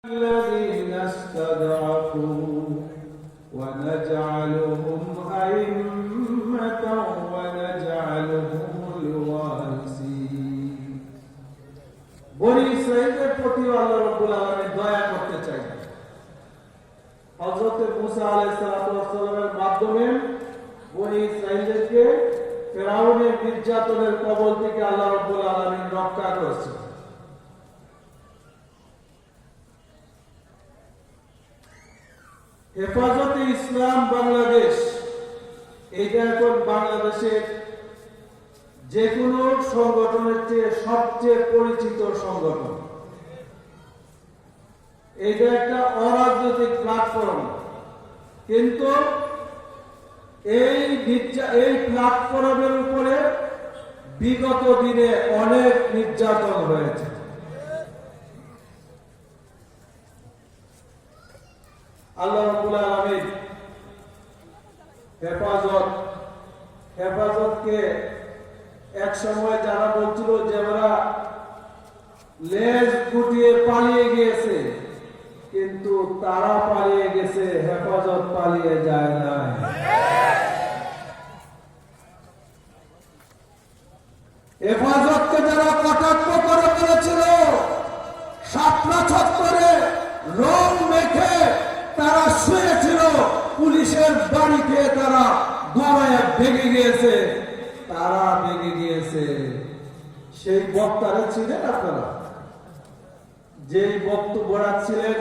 الذين استضعفوا ونجعلهم أئمة ونجعلهم الوارثين বনি ইসরাঈলের প্রতি আল্লাহ রাব্বুল আলামিন দয়া করতে চাই। হযরত মুসা আলাইহিস সালামের মাধ্যমে বনি ইসরাঈলকে ফিরআউনের নির্যাতনের কবল থেকে আল্লাহ রাব্বুল আলামিন রক্ষা করেছেন। হেফাজতে ইসলাম বাংলাদেশ এটা এখন বাংলাদেশের যে কোনো সংগঠনের চেয়ে সবচেয়ে পরিচিত সংগঠন। এটা একটা অরাজনৈতিক প্ল্যাটফর্ম, কিন্তু এই প্ল্যাটফর্মের উপরে বিগত দিনে অনেক নির্যাতন হয়েছে। আল্লাহ রাব্বুল আলামিন হেফাজতকে এক সময় যারা বলছিল যে আমরা লেজ গুটিয়ে পালিয়ে গিয়েছে, কিন্তু তারা পালিয়ে গেছে, হেফাজত পালিয়ে যায় না। হেফাজতকে যারা কটাক্ষ করে করেছিল, শাপলা চত্বরে রং মেখে তারা শুয়েছিল, পুলিশের বাড়িতে তারা গড়ায় ভেঙে গিয়েছে, তারা ভেঙে গিয়েছে। সেই বক্তারা ছিলেন আপনারা, যেই বক্তব্য রাখছিলেন